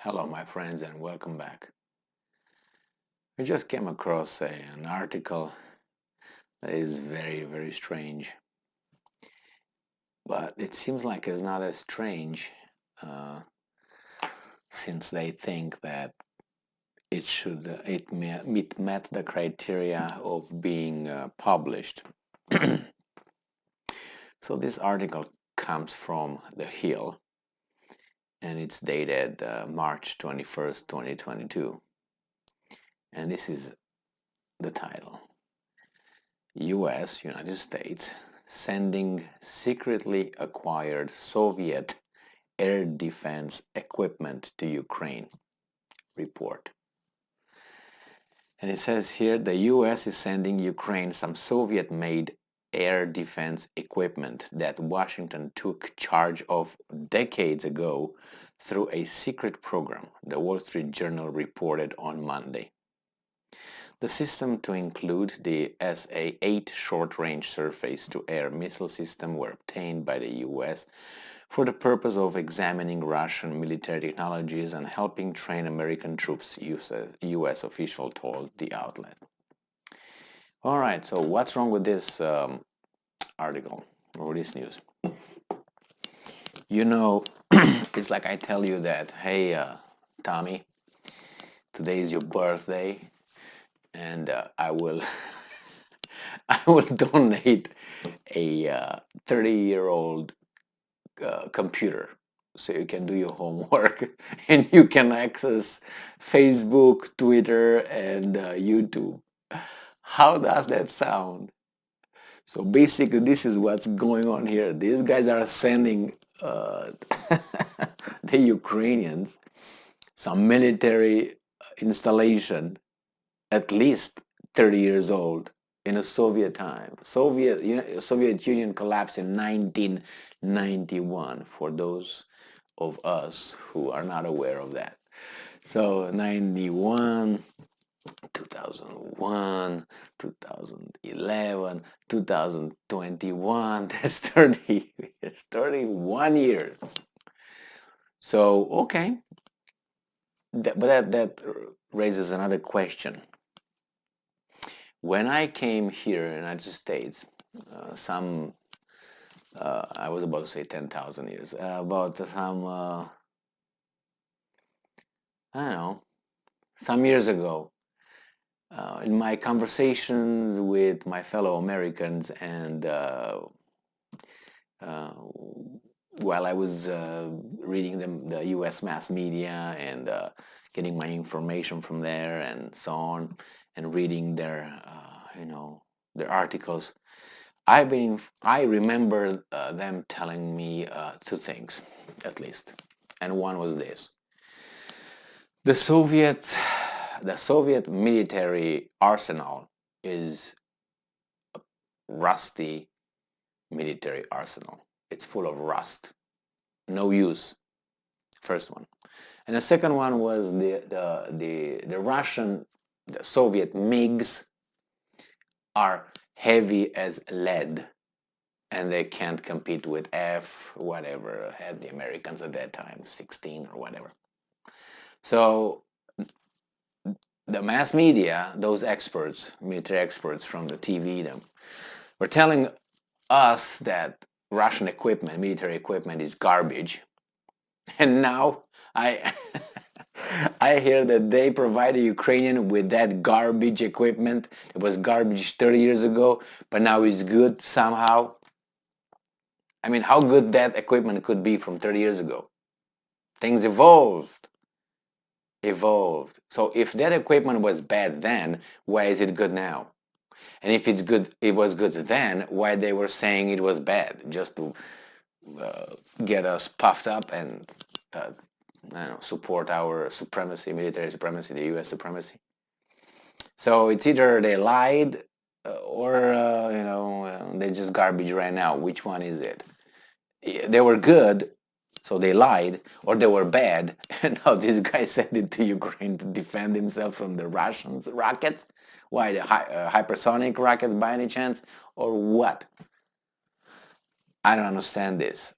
Hello, my friends, and welcome back. I just came across an article that is very strange, but it seems like it's not as strange uh, since they think that it met the criteria of being published. So this article comes from The Hill, and it's dated March 21st, 2022, and this is the title. US, United States, sending secretly acquired Soviet air defense equipment to Ukraine. Report. And it says here the US is sending Ukraine some Soviet-made air defense equipment that Washington took charge of decades ago through a secret program, the Wall Street Journal reported on Monday. The system, to include the SA-8 short-range surface-to-air missile system, were obtained by the US for the purpose of examining Russian military technologies and helping train American troops, US official told the outlet. All right, so what's wrong with this article or this news? You know, it's like I tell you that, hey, Tommy, today is your birthday, and I will I will donate a 30-year-old computer so you can do your homework and you can access Facebook, Twitter, and YouTube. How does that sound? So basically, this is what's going on here. These guys are sending the Ukrainians some military installation, at least 30 years old, in a Soviet time. Soviet Union collapsed in 1991, for those of us who are not aware of that. So 91, 2001, 2011, 2021, that's 30 years, 31 years. So, okay. But that raises another question. When I came here in the United States, I was about to say 10,000 years, about some, I don't know, some years ago, in my conversations with my fellow Americans and while I was reading the US mass media and getting my information from there and so on, and reading their, their articles, I remember them telling me two things, at least, and one was this: the Soviet military arsenal is a rusty military arsenal. It's full of rust, no use. First one, and the second one was the Russian, the Soviet MiGs are heavy as lead, and they can't compete with F whatever had the Americans at that time, 16 or whatever. So the mass media, those experts, military experts from the TV, them were telling us that Russian equipment, military equipment, is garbage, and now I I hear that they provide the Ukrainian with that garbage equipment. It was garbage 30 years ago, but now it's good somehow. I mean, how good that equipment could be from 30 years ago. Things evolved. So if that equipment was bad then, why is it good now? And if it's good, it was good then, why they were saying it was bad? Just to get us puffed up and I don't know, support our supremacy, military supremacy, the U.S. supremacy. So it's either they lied or they're just garbage right now. Which one is it? They were good, so they lied, or they were bad, and now this guy sent it to Ukraine to defend himself from the Russians' rockets. Why, the hypersonic rockets by any chance, or what? I don't understand this.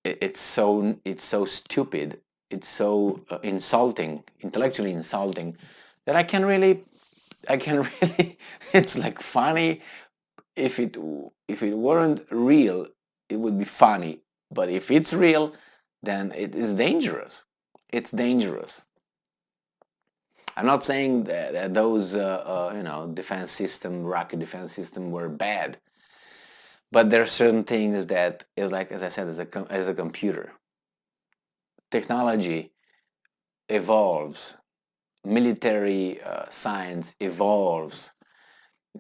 It's so stupid. it's so insulting, intellectually insulting, that I can really, it's like funny. If it weren't real, it would be funny. But if it's real, then it is dangerous. It's dangerous. I'm not saying that those defense system, rocket defense system, were bad, but there are certain things that is like, as I said, as a computer. Technology evolves, military science evolves.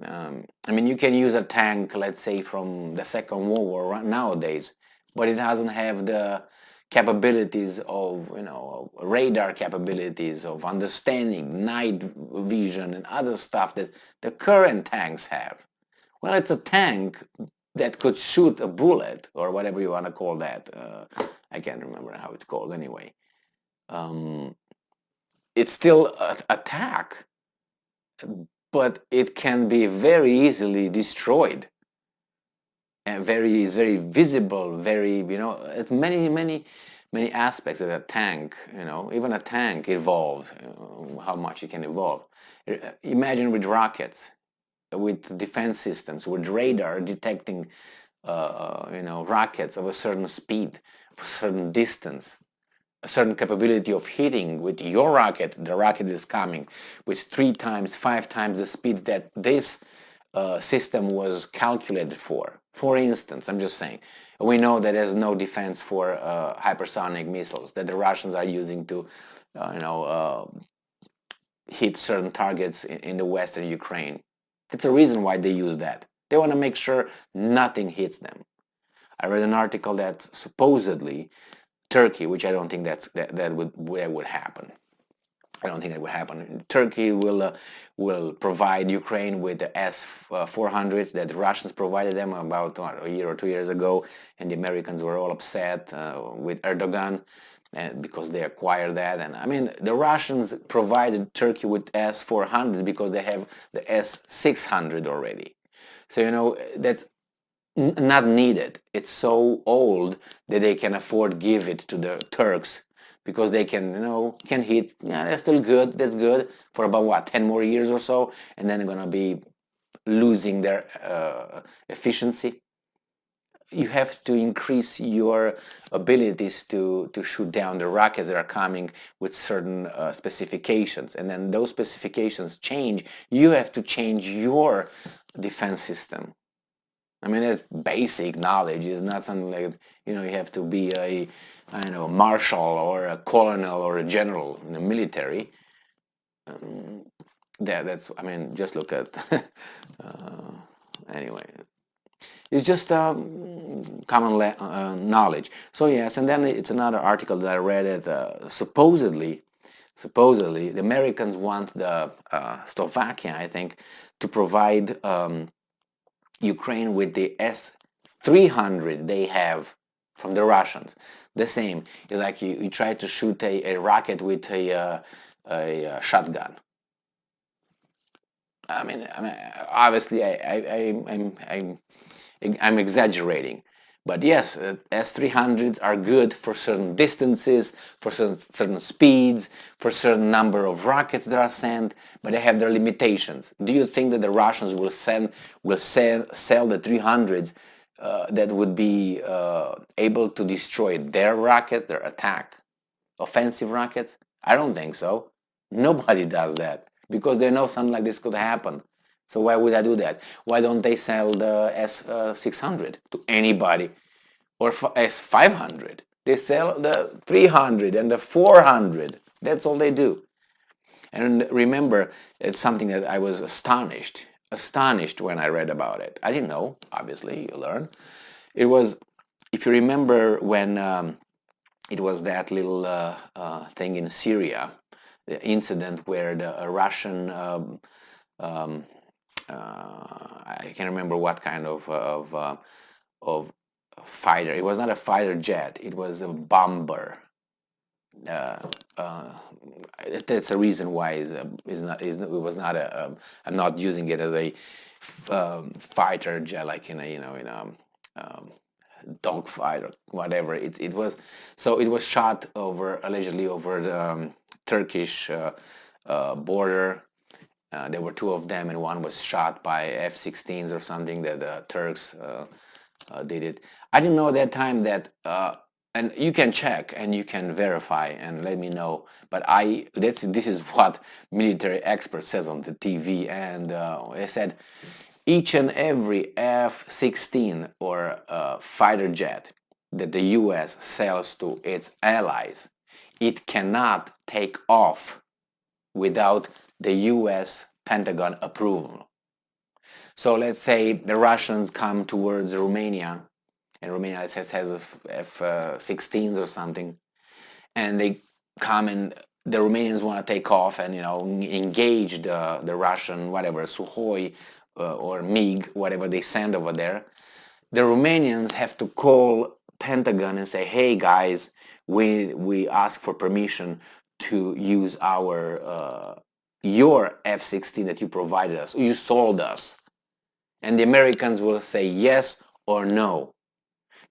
I mean, you can use a tank, let's say, from the Second World War nowadays, but it doesn't have the capabilities of, radar capabilities, of understanding, night vision, and other stuff that the current tanks have. Well, it's a tank that could shoot a bullet, or whatever you want to call that. I can't remember how it's called anyway. It's still an attack, but it can be very easily destroyed. And it's very visible, very, it's many aspects of a tank. Even a tank evolves, how much it can evolve. Imagine with rockets, with defense systems, with radar detecting, rockets of a certain speed, of a certain distance, a certain capability of hitting with your rocket. The rocket is coming with 3 times, 5 times the speed that this system was calculated for. For instance, I'm just saying, we know that there's no defense for hypersonic missiles that the Russians are using to, hit certain targets in the western Ukraine. It's a reason why they use that. They want to make sure nothing hits them. I read an article that supposedly Turkey, which I don't think that would happen. I don't think that would happen. Turkey will provide Ukraine with the S-400 that the Russians provided them about a year or 2 years ago, and the Americans were all upset with Erdogan because they acquired that. And I mean, the Russians provided Turkey with S-400 because they have the S-600 already. So that's not needed. It's so old that they can afford give it to the Turks because they can hit. Yeah, that's still good. That's good for about what, 10 more years or so, and then they're gonna be losing their efficiency. You have to increase your abilities to shoot down the rockets that are coming with certain specifications, and then those specifications change. You have to change your defense system. I mean, it's basic knowledge. It's not something like, you have to be a marshal or a colonel or a general in the military. I mean, just look at, anyway. It's just common knowledge. So yes, and then it's another article that I read it, supposedly, the Americans want the Slovakia, I think, to provide Ukraine with the S-300 they have from the Russians. The same. It's like you try to shoot a rocket with a shotgun. I mean, obviously, I'm exaggerating, but yes, S-300s are good for certain distances, for certain speeds, for certain number of rockets that are sent, but they have their limitations. Do you think that the Russians will sell the 300s that would be able to destroy their rocket, their offensive rockets? I don't think so. Nobody does that because they know something like this could happen. So why would I do that? Why don't they sell the S-600 to anybody, or S-500? They sell the 300 and the 400. That's all they do. And remember, it's something that I was astonished when I read about it. I didn't know, obviously, you learn. It was, if you remember when it was that little thing in Syria, the incident where the Russian I can't remember what kind of fighter. It was not a fighter jet. It was a bomber. That's a reason why it was not a. I'm not using it as a fighter jet, like in a dogfight or whatever. It was, so it was shot over, allegedly over the Turkish border. There were two of them, and one was shot by F-16s or something. That the Turks did it. I didn't know at that time that, and you can check and you can verify and let me know. But this is what military expert says on the TV, and they said each and every F-16 or fighter jet that the U.S. sells to its allies, it cannot take off without the U.S. Pentagon approval. So let's say the Russians come towards Romania, and Romania has F-16s or something, and they come and the Romanians want to take off and engage the Russian whatever Sukhoi or MiG, whatever they send over there. The Romanians have to call Pentagon and say, hey guys, we ask for permission to use your F-16 that you provided us, you sold us. And the Americans will say yes or no.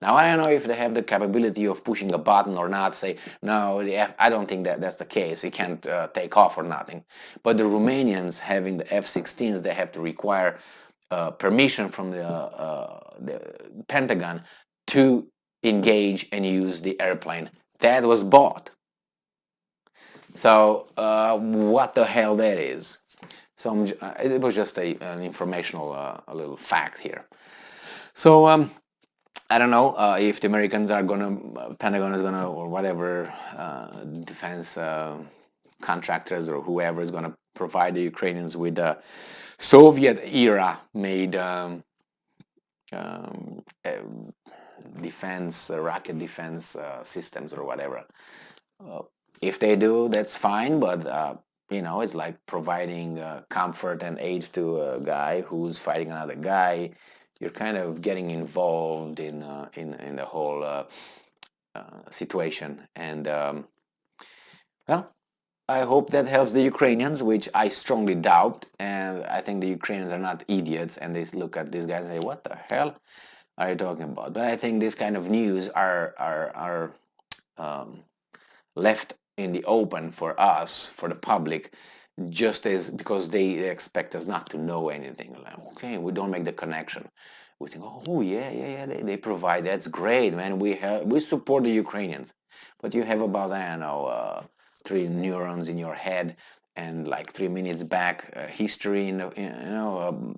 Now, I don't know if they have the capability of pushing a button or not, say, no, I don't think that's the case. It can't take off or nothing. But the Romanians having the F-16s, they have to require permission from the Pentagon to engage and use the airplane that was bought. So what the hell that is? So it was just an informational a little fact here. So I don't know if the Americans are gonna, Pentagon is gonna, or whatever defense contractors or whoever is gonna provide the Ukrainians with Soviet era made defense, rocket defense systems or whatever. If they do, that's fine, but it's like providing comfort and aid to a guy who's fighting another guy. You're kind of getting involved in the whole situation, and well, I hope that helps the Ukrainians, which I strongly doubt. And I think the Ukrainians are not idiots, and they look at these guys and say, "What the hell are you talking about?" But I think this kind of news are left in the open for us, for the public, just as because they expect us not to know anything. Like, okay, we don't make the connection. We think, oh yeah, they provide. That's great, man. We support the Ukrainians, but you have about, I don't know, 3 neurons in your head, and like 3 minutes back history in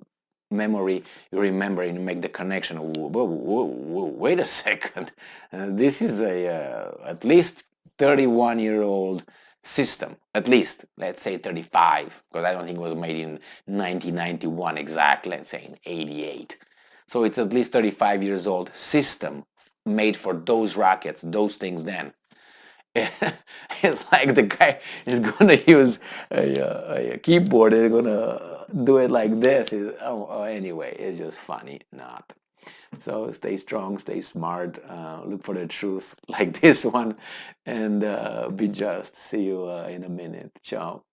memory. You remember and you make the connection. Whoa, wait a second. This is at least 31-year-old system, at least, let's say 35, because I don't think it was made in 1991 exactly, let's say in 88. So it's at least 35 years old system made for those rockets, those things then. It's like the guy is gonna use a keyboard and gonna do it like this. Anyway, it's just funny, not. So stay strong, stay smart, look for the truth like this one, and be just. See you in a minute. Ciao.